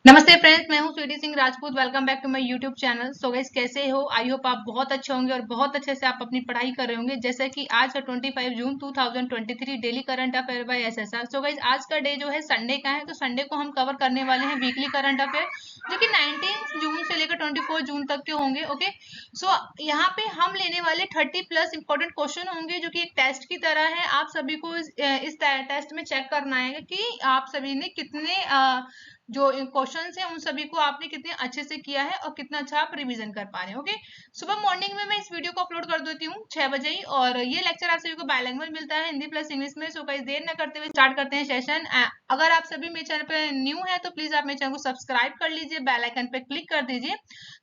नमस्ते फ्रेंड्स, मैं हूं Sweety Singh Rajput. Welcome back to my YouTube channel. So guys, कैसे हो? आई होप आप बहुत अच्छे होंगे और बहुत अच्छे से आप अपनी पढ़ाई कर रहे होंगे। जैसे कि आज है 25 जून 2023, daily current affair by SSR. So guys, आज का डे जो है संडे का है, तो संडे को हम कवर करने वाले हैं वीकली करंट अफेयर, जो कि 19 जून से लेकर 24 जून तक के होंगे। ओके, सो यहाँ पे हम लेने वाले 30+ इंपॉर्टेंट क्वेश्चन होंगे, जो कि एक टेस्ट की तरह है। आप सभी को इस टेस्ट में चेक करना है कि आप सभी ने कितने जो क्वेश्चंस हैं उन सभी को आपने कितने अच्छे से किया है और कितना अच्छा आप रिवीजन कर पा रहे हैं। ओके, सुबह मॉर्निंग में मैं इस वीडियो को अपलोड कर देती हूँ 6 बजे ही, और ये लेक्चर आप सभी को बायलैंग्वेज मिलता है, हिंदी प्लस इंग्लिश में। सो गाइस, देर न करते हुए स्टार्ट करते हैं सेशन। अगर आप सभी मेरे चैनल पे न्यू है तो प्लीज आप मेरे चैनल को सब्सक्राइब कर लीजिए, बेल आइकन पे क्लिक कर दीजिए,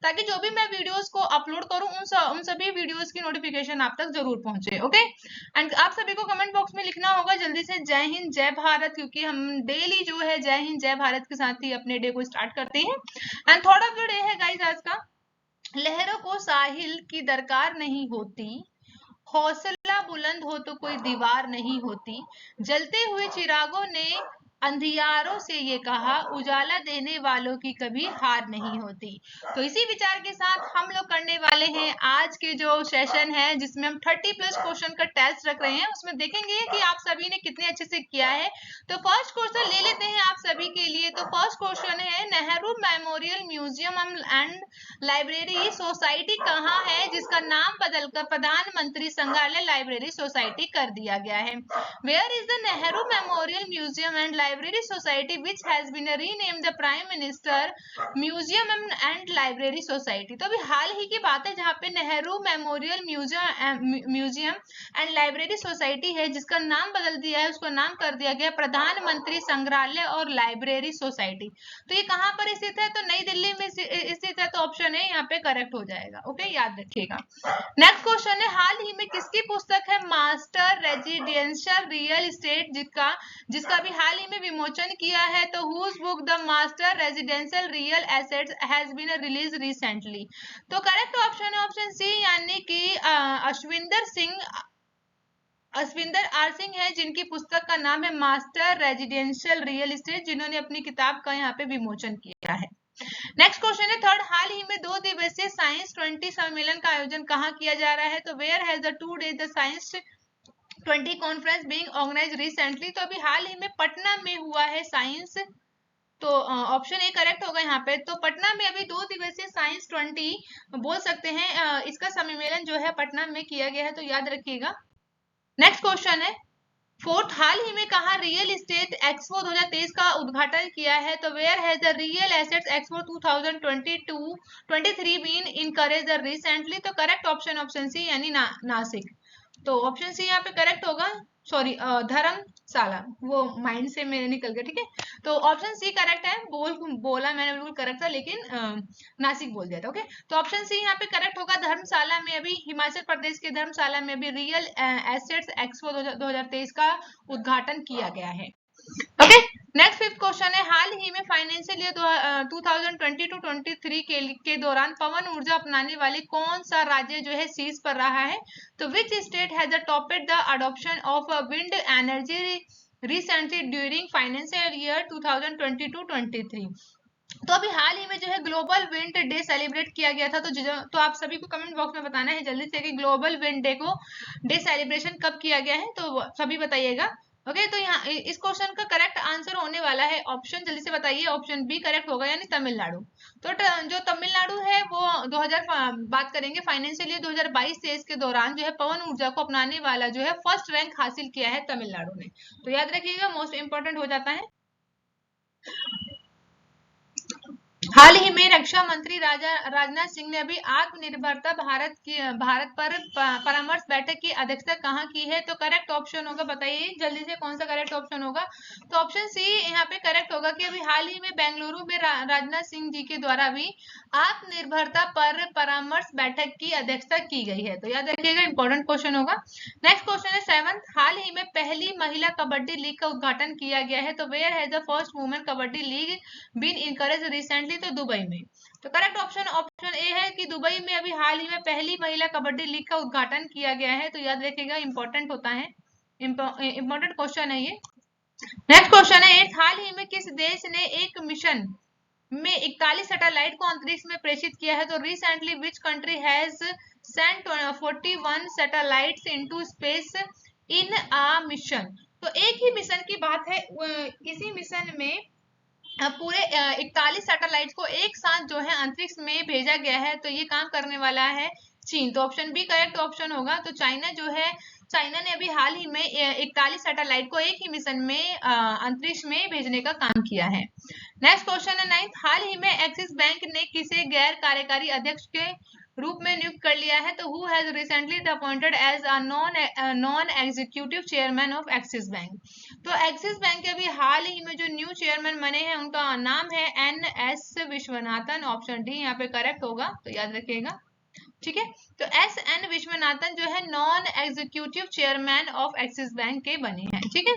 ताकि जो भी मैं वीडियोस को अपलोड करूँ उन सभी वीडियोस की नोटिफिकेशन आप तक जरूर पहुंचे। ओके, एंड आप सभी को कमेंट बॉक्स में लिखना होगा जल्दी से जय हिंद जय भारत, क्योंकि हम डेली जो है जय हिंद जय भारत के साथ ही अपने डे को स्टार्ट करते हैं। एंड थोड़ा जो डे है गाइस आज का, लहरों को साहिल की दरकार नहीं होती, हौसला बुलंद हो तो कोई दीवार नहीं होती, जलते हुए चिरागों ने अंधियारों से ये कहा, उजाला देने वालों की कभी हार नहीं होती। तो इसी विचार के साथ हम लोग करने वाले हैं आज के जो सेशन है, जिसमें हम 30+ क्वेश्चन का टेस्ट रख रहे हैं। उसमें देखेंगे कि आप सभी ने कितने अच्छे से किया है। तो फर्स्ट क्वेश्चन ले लेते हैं आप सभी के लिए। तो फर्स्ट क्वेश्चन है, Nehru memorial museum and library society कहाँ है, जिसका नाम बदलकर प्रधानमंत्री संग्रहालय लाइब्रेरी सोसाइटी कर दिया गया है? Where is the Nehru memorial museum and library society which has been renamed the prime minister museum and library society. तो अभी हाल ही की बात है जहाँ पे Nehru memorial museum and library society है, जिसका नाम बदल दिया है, उसको नाम कर दिया गया प्रधानमंत्री संग्रहालय और लाइब्रेरी सोसाइटी। तो ये कहाँ पर स्थित है? तो नई दिल्ली में स्थित है। तो ऑप्शन है यहाँ पे करेक्ट हो जाएगा। ओके, याद रखिएगा। नेक्स्ट क्वेश्चन है, हाल ही में किसकी पुस्तक है मास्टर रेजिडेंशियल रियल एस्टेट, जिसका भी हाल ही में विमोचन किया है? तो whose book the master residential real assets has been release recently. तो करेक्ट ऑप्शन है ऑप्शन सी, यानी कि अश्विंदर आर सिंह है, जिनकी पुस्तक का नाम है मास्टर रेजिडेंशियल रियल एस्टेट, जिन्होंने अपनी किताब का यहाँ पे विमोचन किया है। नेक्स्ट क्वेश्चन है थर्ड, हाल ही में 2 दिवसीय साइंस 20 सम्मेलन का आयोजन कहाँ किया जा रहा है? तो where has the 2 days the science 20 conference being organised recently. तो अभी हाल ही में पटना में हुआ है साइंस, तो ऑप्शन ए करेक्ट होगा यहाँ पे। तो पटना में अभी 2 दिवसीय साइंस 20 बोल सकते हैं, इसका सम्मेलन जो है पटना में किया गया है, तो याद रखिएगा। नेक्स्ट क्वेश्चन है फोर्थ, हाल ही में कहा रियल एस्टेट एक्सपो 2023 का उद्घाटन किया है? तो where has the real estate expo 2022-23 been inaugurated recently. तो करेक्ट ऑप्शन सी, यानी नासिक। तो ऑप्शन सी यहाँ पे करेक्ट होगा। सॉरी, धर्मशाला, वो माइंड से मेरे निकल गया। ठीक है, तो ऑप्शन सी करेक्ट है। बोला मैंने बिल्कुल करेक्ट था, लेकिन नासिक बोल दिया था। ओके, तो ऑप्शन सी यहाँ पे करेक्ट होगा। धर्मशाला में अभी, हिमाचल प्रदेश के धर्मशाला में अभी रियल एस्टेट्स एक्सपो 2023 का उद्घाटन किया गया है। ओके, नेक्स्ट फिफ्थ क्वेश्चन है, हाल ही में फाइनेंशियल ईयर 2022-23 के दौरान पवन ऊर्जा अपनाने वाले कौन सा राज्य जो है शीर्ष पर रहा है? तो which state has topped the adoption of wind energy recently during financial year 2022-23। तो अभी हाल ही में जो है ग्लोबल विंड डे सेलिब्रेट किया गया था। तो आप सभी को कमेंट बॉक्स में बताना है जल्दी से कि ग्लोबल विंड डे को डे सेलिब्रेशन कब किया गया है, तो सभी बताइएगा। ओके, तो यहाँ इस क्वेश्चन का करेक्ट आंसर होने वाला है, ऑप्शन जल्दी से बताइए, ऑप्शन बी करेक्ट होगा, यानी तमिलनाडु। तो जो तमिलनाडु है वो 2000 बात करेंगे फाइनेंशियल ईयर 2022-23 के दौरान जो है पवन ऊर्जा को अपनाने वाला जो है फर्स्ट रैंक हासिल किया है तमिलनाडु ने। तो याद रखिएगा, मोस्ट इंपोर्टेंट हो जाता है। हाल ही में रक्षा मंत्री राजनाथ सिंह ने अभी आत्मनिर्भरता भारत पर परामर्श बैठक की अध्यक्षता कहाँ की है? तो करेक्ट ऑप्शन होगा, बताइए जल्दी से कौन सा करेक्ट ऑप्शन होगा। तो ऑप्शन सी यहाँ पे करेक्ट होगा कि अभी हाल ही में बेंगलुरु में राजनाथ सिंह जी के द्वारा भी आत्मनिर्भरता पर परामर्श बैठक की अध्यक्षता की गई है। तो याद रखिएगा, इंपॉर्टेंट क्वेश्चन होगा। नेक्स्ट क्वेश्चन है सेवंथ, हाल ही में पहली महिला कबड्डी लीग का उद्घाटन किया गया है? तो where has the first women kabaddi league been inaugurated recently? तो दुबई में। तो करेक्ट ऑप्शन ए है कि दुबई में अभी हाल ही में पहली महिला कबड्डी लीग का उद्घाटन किया गया है। तो याद रखिएगा, इंपॉर्टेंट होता है, इंपॉर्टेंट क्वेश्चन है ये। नेक्स्ट क्वेश्चन है एट, हाल ही में किस देश ने एक मिशन में 41 सैटेलाइट को अंतरिक्ष में प्रेषित किया है। तो recently which country has sent 41 satellites into space in a mission. तो एक ही मिशन की बात है, इसी मिशन में पूरे 41 सैटेलाइट को एक साथ जो है अंतरिक्ष में भेजा गया है। तो ये काम करने वाला है चीन। तो ऑप्शन बी करेक्ट ऑप्शन होगा। तो चाइना जो है, चाइना ने अभी हाल ही में 41 सैटेलाइट को एक ही मिशन में अंतरिक्ष में भेजने का काम किया है। नेक्स्ट क्वेश्चन है 9th, हाल ही में एक्सिस बैंक ने किसे गैर कार्यकारी अध्यक्ष के रूप में नियुक्त कर लिया है। तो who has recently appointed as a non executive chairman of Axis bank. तो एक्सिस बैंक के अभी हाल ही में जो न्यू चेयरमैन बने हैं उनका नाम है NS विश्वनाथन। ऑप्शन डी यहाँ पे करेक्ट होगा, तो याद रखिएगा, ठीक है। तो SN विश्वनाथन जो है non executive chairman of Axis bank के बने हैं, ठीक है।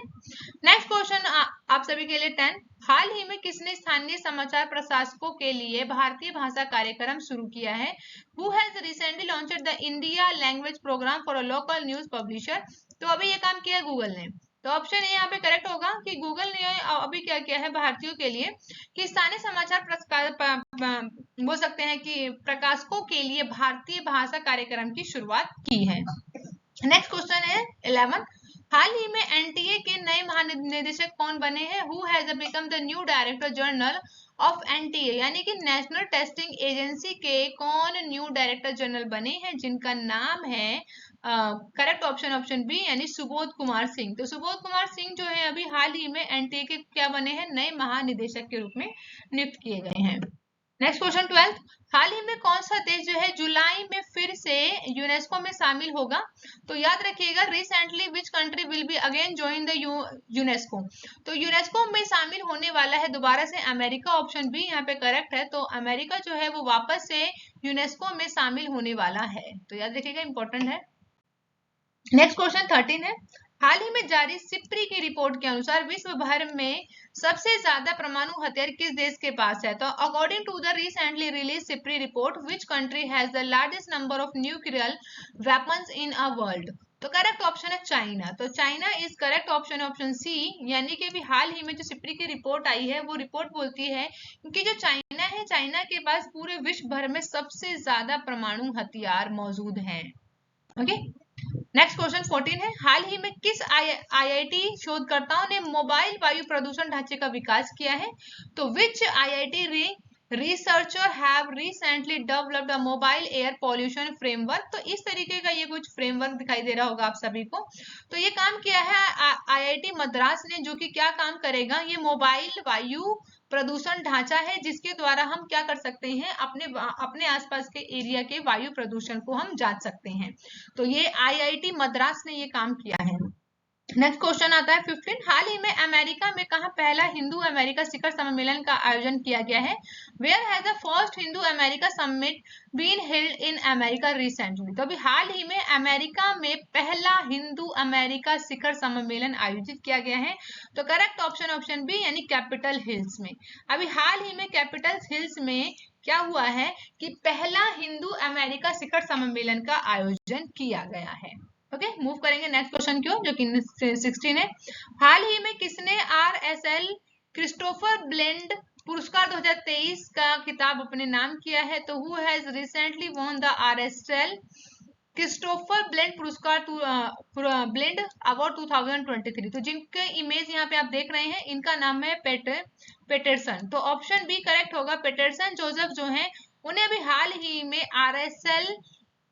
नेक्स्ट क्वेश्चन आप सभी के लिए 10, हाल ही में किसने स्थानीय समाचार प्रशासकों के लिए भारतीय भाषा कार्यक्रम शुरू किया है। Who has recently launched the India language program for a local news publisher. तो अभी ये काम किया गूगल ने। तो ऑप्शन ए यहाँ पे करेक्ट होगा कि गूगल ने अभी क्या किया है भारतीयों के लिए कि स्थानीय समाचार बोल सकते हैं कि प्रकाशकों के लिए भारतीय भाषा कार्यक्रम की शुरुआत की है। नेक्स्ट क्वेश्चन है 11, हाल ही में एनटीए के नए महानिदेशक कौन बने हैं। Who has become the new director general of NTA, यानी कि नेशनल टेस्टिंग एजेंसी के कौन न्यू डायरेक्टर जनरल बने हैं, जिनका नाम है करेक्ट ऑप्शन ऑप्शन बी, यानी सुबोध कुमार सिंह। तो सुबोध कुमार सिंह जो है अभी हाल ही में एनटीए के क्या बने हैं, नए महानिदेशक के रूप में नियुक्त किए गए हैं। नेक्स्ट क्वेश्चन 12, हाल ही में कौन सा देश जो है जुलाई में फिर से यूनेस्को में शामिल होगा। तो याद रखिएगा, recently which country will be again join the UNESCO. तो यूनेस्को में शामिल होने वाला है दोबारा से अमेरिका। ऑप्शन बी यहाँ पे करेक्ट है। तो अमेरिका जो है वो वापस से यूनेस्को में शामिल होने वाला है, तो याद रखिएगा, इंपॉर्टेंट है। नेक्स्ट क्वेश्चन 13 है, हाल ही में जारी सिप्री की रिपोर्ट के अनुसार विश्व भर में सबसे ज्यादा परमाणु हथियार किस देश के पास है। तो according to the recently release SIPRI report which country has the largest number of nuclear weapons in a world. तो करेक्ट ऑप्शन है चाइना। तो China is correct option option C, यानी कि अभी हाल ही में जो सिप्री की रिपोर्ट आई है वो रिपोर्ट बोलती है कि जो चाइना है, चाइना के पास पूरे विश्व भर में सबसे ज्यादा परमाणु हथियार मौजूद हैं। ओके। नेक्स्ट क्वेश्चन 14 है, हाल ही में किस आईआईटी शोधकर्ताओं ने मोबाइल वायु प्रदूषण ढांचे का विकास किया है। तो विच IIT researcher have recently developed a mobile air pollution framework. तो इस तरीके का ये कुछ फ्रेमवर्क दिखाई दे रहा होगा आप सभी को। तो ये काम किया है आईआईटी मद्रास ने, जो कि क्या काम करेगा, ये मोबाइल वायु प्रदूषण ढांचा है जिसके द्वारा हम क्या कर सकते हैं, अपने आसपास के एरिया के वायु प्रदूषण को हम जांच सकते हैं। तो ये आईआईटी मद्रास ने ये काम किया है। नेक्स्ट क्वेश्चन आता है 15, हाल ही में अमेरिका में कहा पहला हिंदू अमेरिका शिखर सम्मेलन का आयोजन किया गया है। Where has the first Hindu America summit been held in America recently. तो अभी हाल ही में अमेरिका में पहला हिंदू अमेरिका शिखर सम्मेलन आयोजित किया गया है। तो करेक्ट ऑप्शन ऑप्शन बी, यानी कैपिटल हिल्स में। अभी हाल ही में कैपिटल हिल्स में क्या हुआ है कि पहला हिंदू अमेरिका शिखर सम्मेलन का आयोजन किया गया है। ओके, मूव करेंगे नेक्स्ट क्वेश्चन की ओर, जो कि 16 है, हाल ही में किसने RSL क्रिस्टोफर ब्लेंड पुरस्कार 2023 का खिताब अपने नाम किया है। तो who has recently won the RSL Christopher blend पुरस्कार ब्लेंड अवार्ड 2023। तो जिनके इमेज यहाँ पे आप देख रहे हैं, इनका नाम है पेटरसन। तो ऑप्शन बी करेक्ट होगा। पेटरसन जोसेफ जो है, उन्हें अभी हाल ही में RSL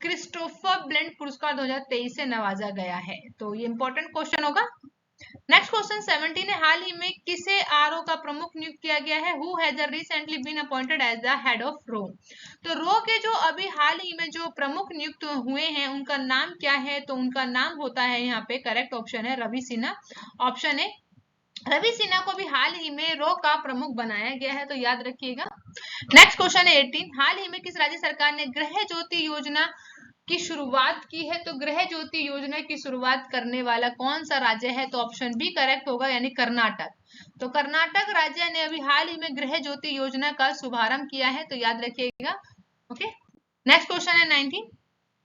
क्रिस्टोफर ब्लेंड पुरस्कार 2023 से नवाजा गया है। तो ये इंपॉर्टेंट क्वेश्चन होगा। नेक्स्ट क्वेश्चन 17 है, हाल ही में किसे आरओ का प्रमुख नियुक्त किया गया है। Who has recently been appointed as the head of रो। तो रो के जो अभी हाल ही में जो प्रमुख नियुक्त हुए हैं उनका नाम क्या है। तो उनका नाम होता है यहाँ पे करेक्ट ऑप्शन है रवि सिन्हा। ऑप्शन है रवि सिन्हा को भी हाल ही में रो का प्रमुख बनाया गया है, तो याद रखिएगा। नेक्स्ट क्वेश्चन है 18, हाल ही में किस राज्य सरकार ने गृह ज्योति योजना की शुरुआत की है। तो गृह ज्योति योजना की शुरुआत करने वाला कौन सा राज्य है। तो ऑप्शन बी करेक्ट होगा, यानी कर्नाटक। तो कर्नाटक राज्य ने अभी हाल ही में गृह ज्योति योजना का शुभारंभ किया है, तो याद रखिएगा। ओके, नेक्स्ट क्वेश्चन है 19,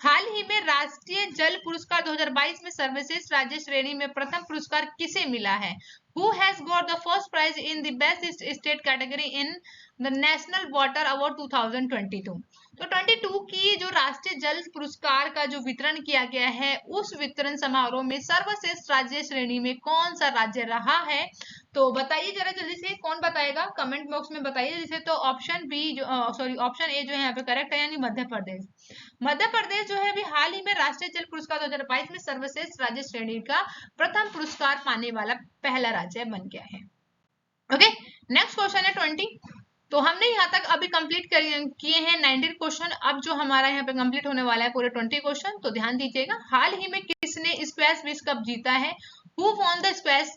हाल ही में राष्ट्रीय जल पुरस्कार 2022 में सर्वश्रेष्ठ राज्य श्रेणी में प्रथम पुरस्कार किसे मिला है। Who has got the first prize in the best state category in the National Water Award 2022? तो 22 की जो राष्ट्रीय जल पुरस्कार का जो वितरण किया गया है, उस वितरण समारोह में सर्वश्रेष्ठ राज्य श्रेणी में कौन सा राज्य रहा है? तो बताइए जरा जल्दी से, कौन बताएगा कमेंट बॉक्स में बताइए जैसे। तो ऑप्शन बी जो ऑप्शन ए जो है यहाँ पे करेक्ट है, यानी मध्य प्रदेश। मध्य प्रदेश जो है अभी हाल ही में राष्ट्रीय जल पुरस्कार 2022 में सर्वश्रेष्ठ राज्य श्रेणी का प्रथम पुरस्कार पाने वाला पहला राज्य बन गया है। ओके, नेक्स्ट क्वेश्चन है 20। तो हमने यहाँ तक अभी कंप्लीट किए हैं 19 क्वेश्चन। अब जो हमारा यहाँ पे कंप्लीट होने वाला है पूरे 20 क्वेश्चन, तो ध्यान दीजिएगा। हाल ही में किसने स्क्वैश विश्व कप जीता है? Who won the squash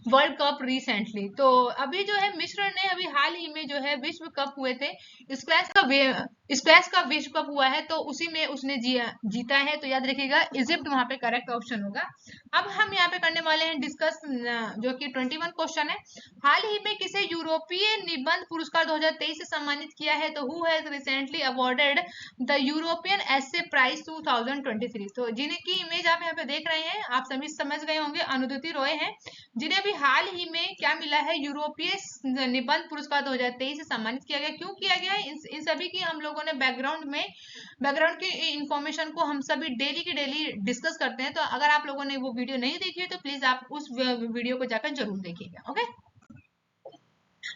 world cup recently? तो अभी जो है मिस्र ने अभी हाल ही में जो है विश्व कप हुए थे, स्क्वैश का विश्व कप हुआ है, तो उसी में उसने जीता है। तो याद रखिएगा इजिप्ट वहां पे करेक्ट ऑप्शन होगा। अब हम यहाँ पे करने वाले हैं डिस्कस जो कि 21 क्वेश्चन है। हाल ही में किसे यूरोपीय निबंध पुरस्कार 2023 से सम्मानित किया है? तो who has recently awarded the European essay prize 2023? तो जिनकी इमेज आप यहाँ पे देख रहे हैं, आप सभी समझ गए होंगे, अनुदुति रॉय हैं, जिन्हें अभी हाल ही में क्या मिला है? यूरोपीय निबंध पुरस्कार 2023 से सम्मानित किया गया। क्यों किया गया है? इन सभी की हम लोगों ने बैकग्राउंड की इंफॉर्मेशन को हम सभी डेली की डेली डिस्कस करते हैं। तो अगर आप लोगों ने वो वीडियो नहीं देखी है तो प्लीज आप उस वीडियो को जाकर जरूर देखिएगा। ओके,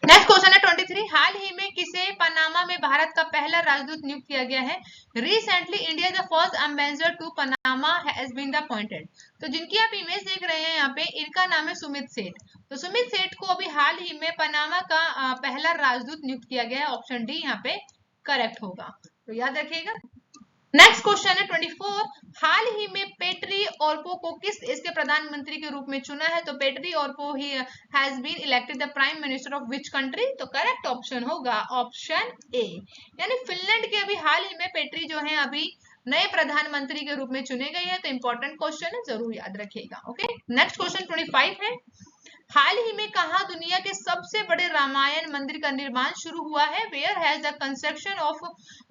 नेक्स्ट क्वेश्चन है 23। हाल ही में किसे पनामा में भारत का पहला राजदूत नियुक्त किया गया है? Recently India the first ambassador to Panama has been appointed. तो जिनकी आप इमेज देख रहे हैं यहाँ पे, इनका नाम है सुमित सेठ। तो सुमित सेठ को अभी हाल ही में पनामा का पहला राजदूत नियुक्त किया गया है। ऑप्शन डी यहाँ पे करेक्ट होगा, तो याद रखिएगा। नेक्स्ट क्वेश्चन है 24। हाल ही में पेट्री ऑर्पो को किस देश के प्रधानमंत्री के रूप में चुना है? तो Petteri Orpo he has been elected the prime minister of which country? तो करेक्ट ऑप्शन होगा ऑप्शन ए, यानी फिनलैंड के अभी हाल ही में पेट्री जो है अभी नए प्रधानमंत्री के रूप में चुने गए हैं। तो इंपॉर्टेंट क्वेश्चन है, जरूर याद रखिएगा। ओके, नेक्स्ट क्वेश्चन 25 है। हाल ही में कहा दुनिया के सबसे बड़े रामायण मंदिर का निर्माण शुरू हुआ है? Where has the construction of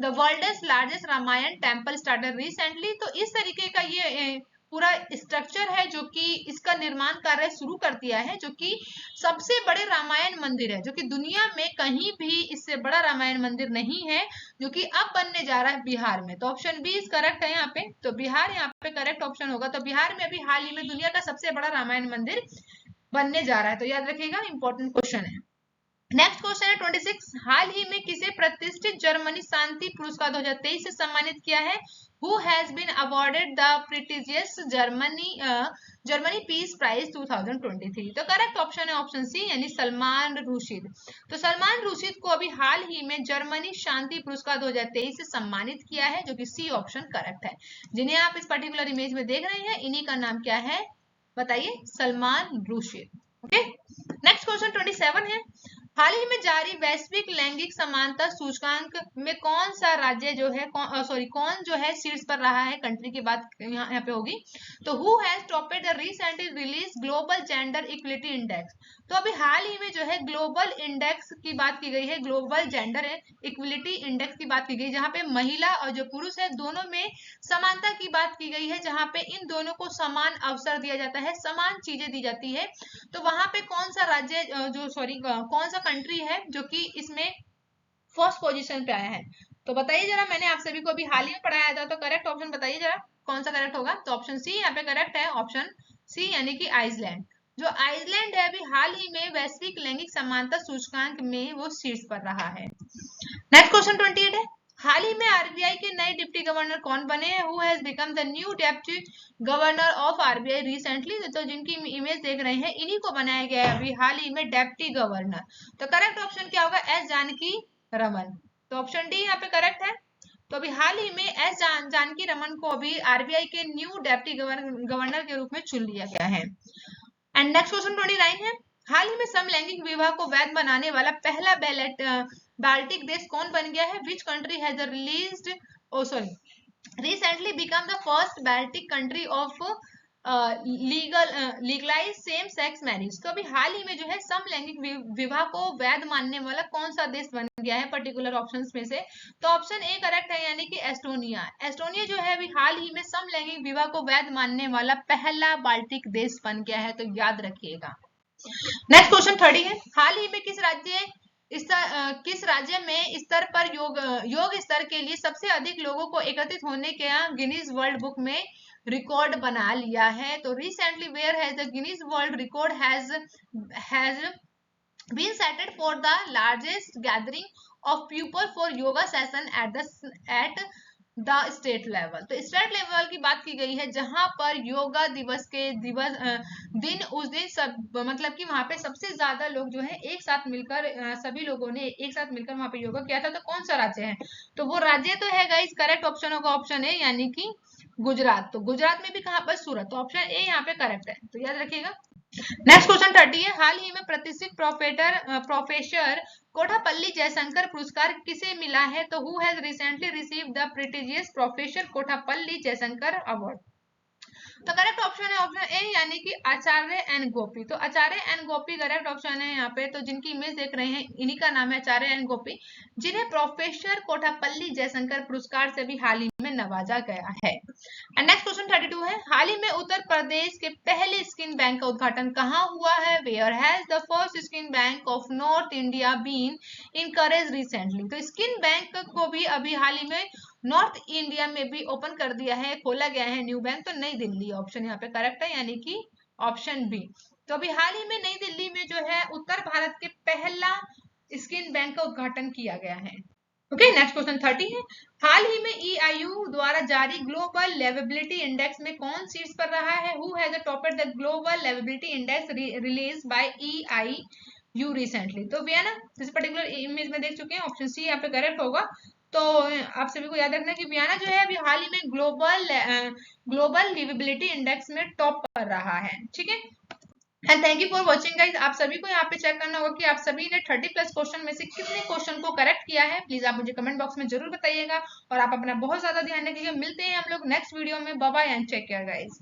the world's largest Ramayana temple started recently? तो इस तरीके का ये पूरा स्ट्रक्चर है जो कि इसका निर्माण कार्य शुरू कर दिया है, जो कि सबसे बड़े रामायण मंदिर है, जो कि दुनिया में कहीं भी इससे बड़ा रामायण मंदिर नहीं है, जो कि अब बनने जा रहा है बिहार में। तो ऑप्शन बी इज करेक्ट है यहाँ पे, तो बिहार यहाँ पे करेक्ट ऑप्शन होगा। तो बिहार में अभी हाल ही में दुनिया का सबसे बड़ा रामायण मंदिर बनने जा रहा है, तो याद रखिएगा, इंपॉर्टेंट क्वेश्चन है। नेक्स्ट क्वेश्चन है 26। हाल ही में किसे प्रतिष्ठित जर्मनी शांति पुरस्कार 2023 से सम्मानित किया है? Who has been awarded the prestigious Germany Peace Prize 2023? तो करेक्ट ऑप्शन है ऑप्शन सी, यानी सलमान रुशीद। तो सलमान रुशीद को अभी हाल ही में जर्मनी शांति पुरस्कार 2023 से सम्मानित किया है, जो कि सी ऑप्शन करेक्ट है। जिन्हें आप इस पर्टिकुलर इमेज में देख रहे हैं, इन्हीं का नाम क्या है बताइए? सलमान रुशीद। ओके, नेक्स्ट क्वेश्चन 27 है। हाल ही में जारी वैश्विक लैंगिक समानता सूचकांक में कौन सा राज्य जो है कौन जो है शीर्ष पर रहा है? कंट्री की बात यहाँ पे होगी। तो who has topped the recently release global gender equality index? तो अभी हाल ही में जो है ग्लोबल इंडेक्स की बात की गई है, ग्लोबल जेंडर इक्विलिटी इंडेक्स की बात की गई, जहाँ पे महिला और जो पुरुष है दोनों में समानता की बात की गई है, जहाँ पे इन दोनों को समान अवसर दिया जाता है, समान चीजें दी जाती है। तो वहां पे कौन सा राज्य कौन सा कंट्री है जो कि इसमें फर्स्ट पोजीशन पे आया है? तो बताइए जरा, मैंने आप सभी को अभी हाल ही में पढ़ाया था, तो करेक्ट ऑप्शन बताइए जरा कौन सा करेक्ट होगा? तो ऑप्शन सी यहाँ पे करेक्ट है, ऑप्शन सी, यानी कि आइसलैंड। जो आइसलैंड है अभी हाल ही में वैश्विक लैंगिक समानता सूचकांक में वो शीर्ष पर रहा है। नेक्स्ट क्वेश्चन 28 है। हाल ही में आरबीआई के नए डिप्टी गवर्नर कौन बने हैं? Who has become the new deputy governor of RBI recently? तो जिनकी इमेज देख रहे हैं, इन्हीं को बनाया गया है अभी हाल ही में डिप्टी गवर्नर। तो करेक्ट ऑप्शन क्या होगा? एस जानकी रमन। तो ऑप्शन डी यहाँ पे करेक्ट है। तो अभी हाल ही में एस जानकी रमन को अभी आरबीआई के न्यू डिप्टी गवर्नर के रूप में चुन लिया गया है। एंड नेक्स्ट क्वेश्चन 29 है। हाल ही में समलैंगिक विवाह को वैध बनाने वाला पहला बाल्टिक देश कौन बन गया है? Which country has released recently become the first Baltic country of legalise same sex marriage? तो अभी हाल ही में जो है समलैंगिक विवाह को वैध मानने वाला कौन सा देश बन गया है पर्टिकुलर ऑप्शंस में से? तो ऑप्शन ए करेक्ट है, यानी कि एस्टोनिया। एस्टोनिया जो है अभी हाल ही में समलैंगिक विवाह को वैध मानने वाला पहला बाल्टिक देश बन गया है, तो याद रखिएगा। नेक्स्ट क्वेश्चन 30 है, हाल ही में किस राज्य में स्तर पर योग स्तर के लिए सबसे अधिक लोगों को एकत्रित होने के गिनीज वर्ल्ड बुक में रिकॉर्ड बना लिया है? तो recently where has the Guinness world record has been set for the largest gathering of people for yoga session at the state level. तो स्टेट लेवल की बात की गई है जहां पर योगा दिवस के दिन उस दिन सब मतलब कि वहां पे सबसे ज्यादा लोग जो है एक साथ मिलकर सभी लोगों ने एक साथ मिलकर वहां पे योगा किया था। तो कौन सा राज्य है? तो वो राज्य तो है गाइस, करेक्ट ऑप्शन होगा ऑप्शन ए यानी कि गुजरात। तो गुजरात में भी कहां पर? सूरत। तो ऑप्शन ए यहाँ पे करेक्ट है, तो याद रखिएगा। नेक्स्ट क्वेश्चन 30 है, हाल ही में प्रतिष्ठित प्रोफेसर कोठापल्ली जयशंकर पुरस्कार किसे मिला है? तो who has recently received the prestigious professor Kothapalli Jaishankar award? तो करेक्ट ऑप्शन है ऑप्शन ए यानी कि आचार्य एन गोपी। तो आचार्य एन गोपी करेक्ट ऑप्शन है यहाँ पे। तो जिनकी इमेज देख रहे हैं इन्हीं का नाम है आचार्य एन गोपी, जिन्हें प्रोफेसर कोठापल्ली जयशंकर पुरस्कार से भी हाल ही में नवाजा गया है। एंड नेक्स्ट क्वेश्चन 32 है, हाल ही में उत्तर प्रदेश के पहले स्किन बैंक का उद्घाटन कहाँ हुआ है? Where has the first skin bank of north India been inaugurated recently? तो स्किन बैंक को भी अभी हाल ही में नॉर्थ इंडिया में भी ओपन कर दिया है, खोला गया है न्यू बैंक। तो नई दिल्ली ऑप्शन यहाँ पे करेक्ट है यानी कि ऑप्शन बी। तो अभी हाल ही में नई दिल्ली में जो है उत्तर भारत के पहला स्किन बैंक का उद्घाटन किया गया है। ओके, नेक्स्ट क्वेश्चन 30 है, हाल ही में EIU द्वारा जारी ग्लोबल लिवेबिलिटी इंडेक्स में कौन शीर्ष पर रहा है? Who has topped the global liveability index release by EIU recently? तो वी है ना, इस पर्टिकुलर इमेज में देख चुके हैं, ऑप्शन सी यहाँ पे करेक्ट होगा। तो आप सभी को याद रखना कि वियना जो है अभी हाल ही में ग्लोबल लिवेबिलिटी इंडेक्स में टॉप कर रहा है। ठीक है, and thank you for watching guys. आप सभी को यहाँ पे चेक करना होगा कि आप सभी ने 30+ क्वेश्चन में से कितने क्वेश्चन को करेक्ट किया है। प्लीज आप मुझे कमेंट बॉक्स में जरूर बताइएगा और आप अपना बहुत ज्यादा ध्यान रखिएगा। मिलते हैं हम लोग नेक्स्ट वीडियो में। Bye bye and take care guys.